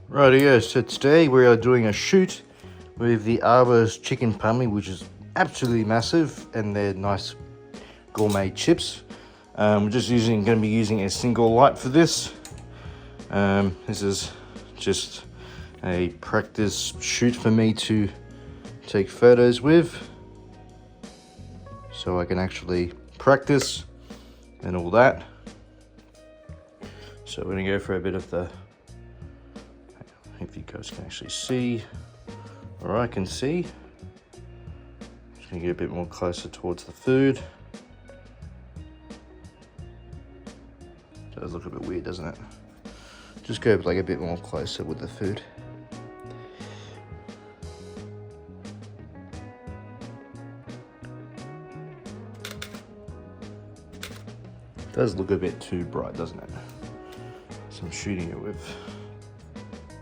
Rightio, so today we are doing a shoot with the Arbour Chicken Parmigiana, which is absolutely massive, and they're nice gourmet chips. We're just going to be using a single light for this. This is just a practice shoot for me to take photos with, so I can actually practice and all that. So we're going to go for a bit of the, if you guys can actually see, or I can see. Just gonna get a bit more closer towards the food. Does look a bit weird, doesn't it? Just go like a bit more closer with the food. Does look a bit too bright, doesn't it? So I'm shooting it with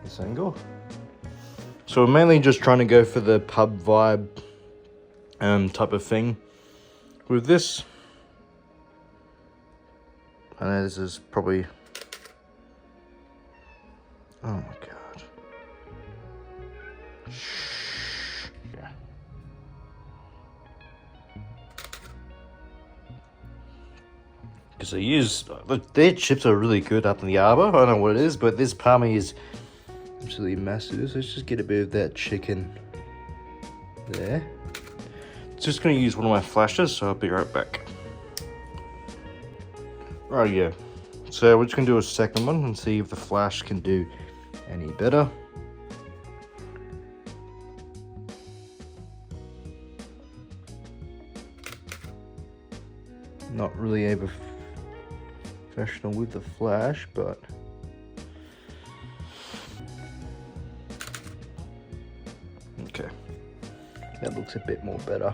this angle. So we're mainly just trying to go for the pub vibe type of thing with this. I know this is probably, oh my god. Yeah. Because they use, their chips are really good up in the Arbour. I don't know what it is, but this parmy is absolutely massive. So let's just get a bit of that chicken there. Just going to use one of my flashes, so I'll be right back. Right, yeah. So we're just going to do a second one and see if the flash can do any better. Not really able professional with the flash, but okay, that looks a bit more better.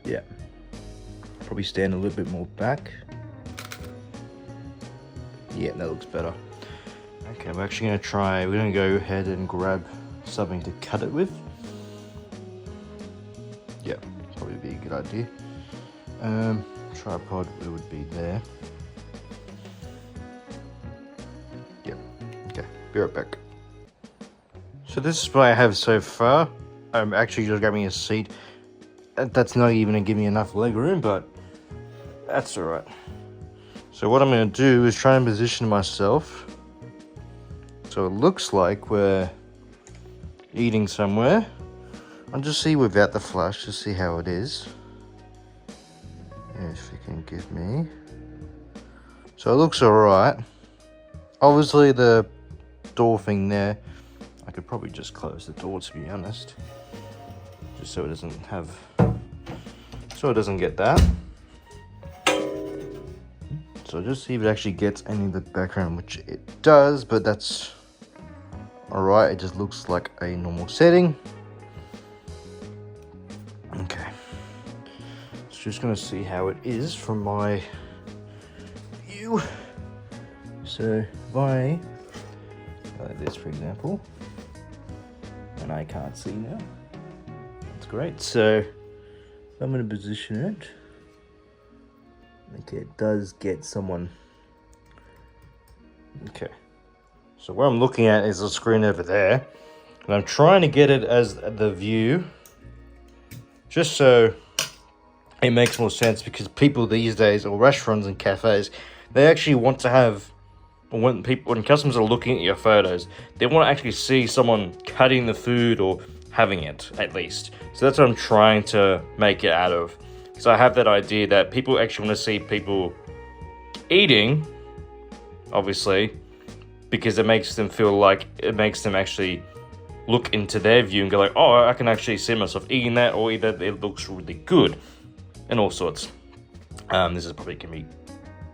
Yeah, probably stand a little bit more back. Yeah, that looks better. Okay, we're actually going to try, we're going to go ahead and grab something to cut it with. Yeah, probably be a good idea. Tripod, it would be there. Yep, okay, be right back. So this is what I have so far. I'm actually just grabbing a seat. That's not even gonna give me enough leg room, but that's all right. So what I'm gonna do is try and position myself so it looks like we're eating somewhere. I'll just see without the flash to see how it is. If you can give me. So it looks alright. Obviously the door thing there, I could probably just close the door, to be honest. Just so it doesn't have, so it doesn't get that. So just see if it actually gets any of the background, which it does, but that's alright. It just looks like a normal setting. Okay. Just gonna see how it is from my view. So if I like this, for example, and I can't see now, that's great. So I'm gonna position it. Okay, it does get someone. Okay, so what I'm looking at is the screen over there, and I'm trying to get it as the view, just so it makes more sense, because people these days, or restaurants and cafes, they actually want to have, when customers are looking at your photos, they want to actually see someone cutting the food or having it, at least. So that's what I'm trying to make it out of. So I have that idea that people actually want to see people eating, obviously, because it makes them feel like, it makes them actually look into their view and go like, oh, I can actually see myself eating that, or either it looks really good. And all sorts. This is probably gonna be,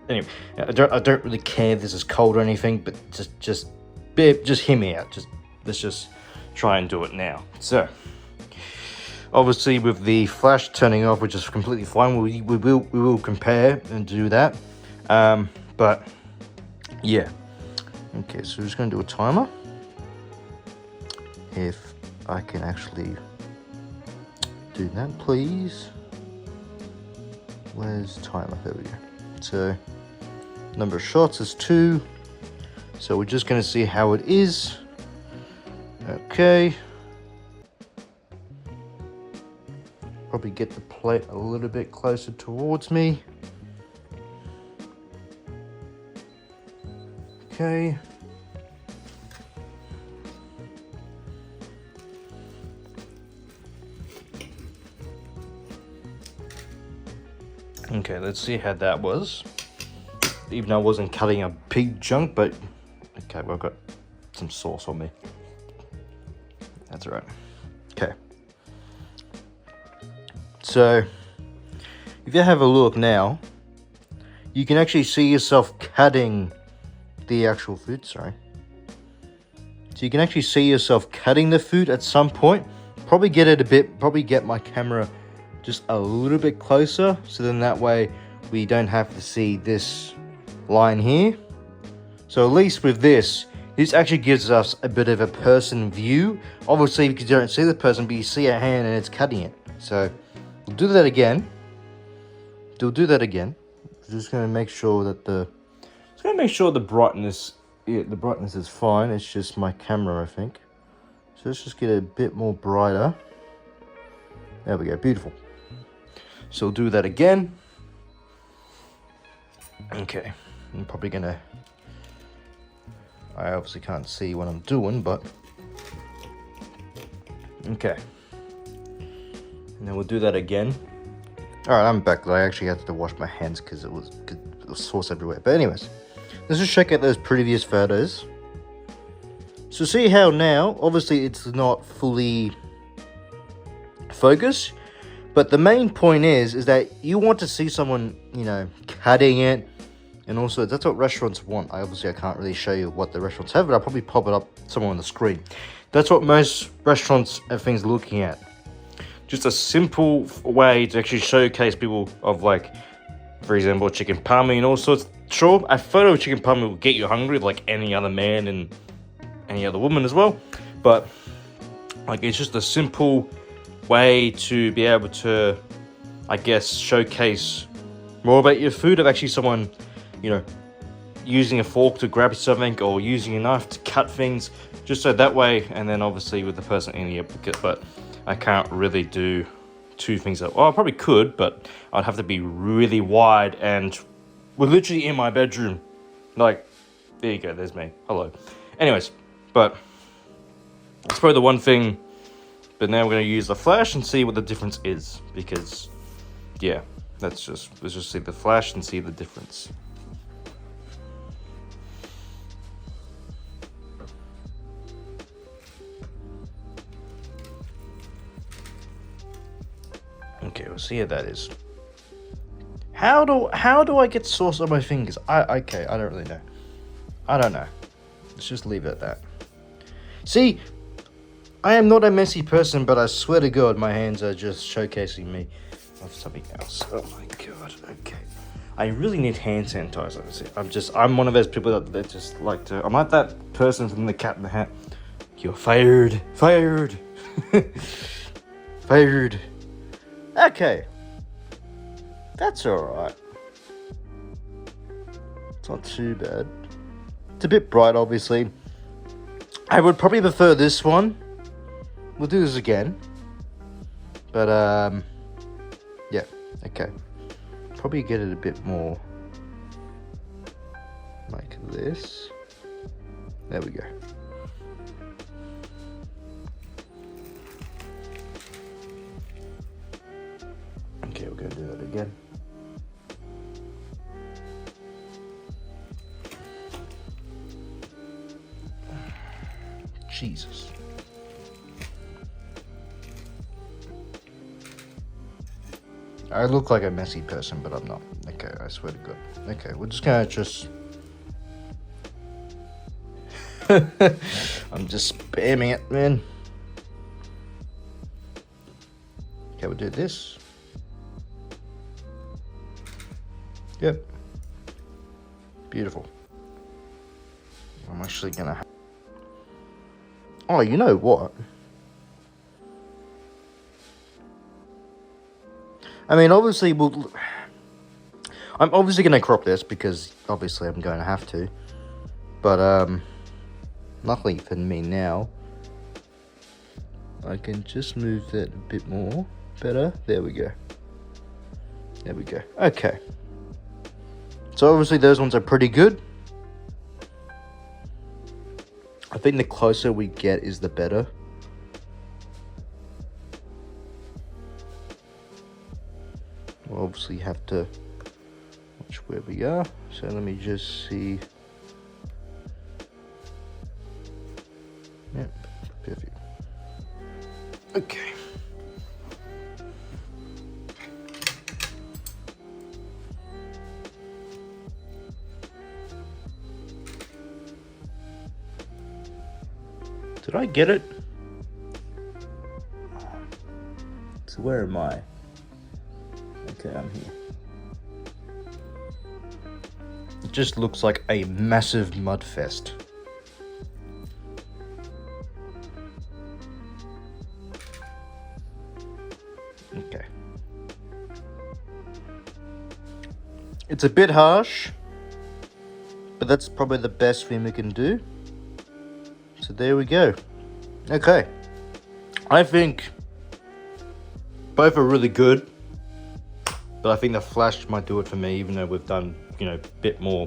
anyway. I don't really care if this is cold or anything, but just hear me out. Let's just try and do it now. So, obviously, with the flash turning off, which is completely fine, we will compare and do that. But yeah. Okay, so we're just gonna do a timer. If I can actually do that, please. Where's timer? There we go. So number of shots is 2. So we're just going to see how it is. Okay. Probably get the plate a little bit closer towards me. Okay. Okay, let's see how that was. Even though I wasn't cutting a big chunk, but okay, well, I've got some sauce on me. That's all right. Okay. So, if you have a look now, you can actually see yourself cutting the actual food, sorry. So you can actually see yourself cutting the food at some point. Probably get my camera just a little bit closer, so then that way we don't have to see this line here. So at least with this actually gives us a bit of a person view. Obviously, because you don't see the person, but you see a hand and it's cutting it. So we'll do that again. We'll do that again. We're just going to make sure that the brightness, the brightness is fine. It's just my camera, I think. So let's just get a bit more brighter. There we go, beautiful. So we'll do that again. Okay, I'm probably gonna, I obviously can't see what I'm doing, but okay. And then we'll do that again. All right, I'm back. I actually had to wash my hands because it was sauce everywhere. But anyways, let's just check out those previous photos. So see how now, obviously it's not fully focused, but the main point is that you want to see someone, you know, cutting it. And also, that's what restaurants want. I can't really show you what the restaurants have, but I'll probably pop it up somewhere on the screen. That's what most restaurants and things are looking at. Just a simple way to actually showcase people of, like, for example, chicken parmy and all sorts. Sure, a photo of chicken parmy will get you hungry like any other man and any other woman as well. But, like, it's just a simple way to be able to, I guess, showcase more about your food of actually someone, you know, using a fork to grab something or using a knife to cut things, just so that way, and then obviously with the person in here, but I can't really do two things that, well, I probably could, but I'd have to be really wide, and we're literally in my bedroom. Like, there you go, there's me. Hello. Anyways, but that's probably the one thing, but now we're going to use the flash and see what the difference is, because, yeah, let's just see the flash and see the difference. Okay, we'll see how that is. How do I get sauce on my fingers? I don't really know. I don't know. Let's just leave it at that. See, I am not a messy person, but I swear to God, my hands are just showcasing me of something else. Oh my God. Okay. I really need hand sanitizer. See, I'm one of those people that just like to. I'm like that person from the Cat in the Hat. You're fired. Fired. Fired. Okay. That's alright. It's not too bad. It's a bit bright, obviously. I would probably prefer this one. We'll do this again. But, yeah, okay. Probably get it a bit more like this. There we go. Okay, we're going to do that again. Jesus. I look like a messy person, but I'm not. Okay, I swear to God. Okay, we're just gonna I'm just spamming it, man. Okay, we'll do this. Yep. Beautiful. I'm actually gonna oh, you know what? I mean, obviously, I'm obviously going to crop this because obviously I'm going to have to. But luckily for me now, I can just move that a bit more. Better. There we go. There we go. Okay. So obviously those ones are pretty good. I think the closer we get is the better. We'll obviously have to watch where we are. So let me just see. Yep, perfect. Okay. Did I get it? So where am I? Okay, I'm here. It just looks like a massive mud fest. Okay. It's a bit harsh, but that's probably the best thing we can do. So there we go. Okay. I think both are really good, but I think the flash might do it for me, even though we've done, you know, a bit more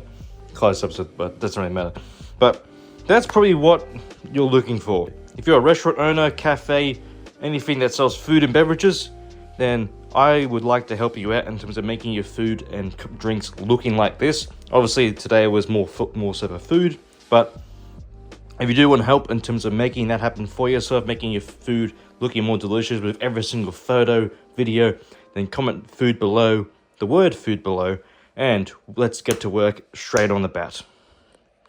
close-ups, but it doesn't really matter. But that's probably what you're looking for. If you're a restaurant owner, cafe, anything that sells food and beverages, then I would like to help you out in terms of making your food and drinks looking like this. Obviously, today was more so for food, but if you do want help in terms of making that happen for yourself, making your food looking more delicious with every single photo, video, then comment food below, the word food below, and let's get to work straight on the bat.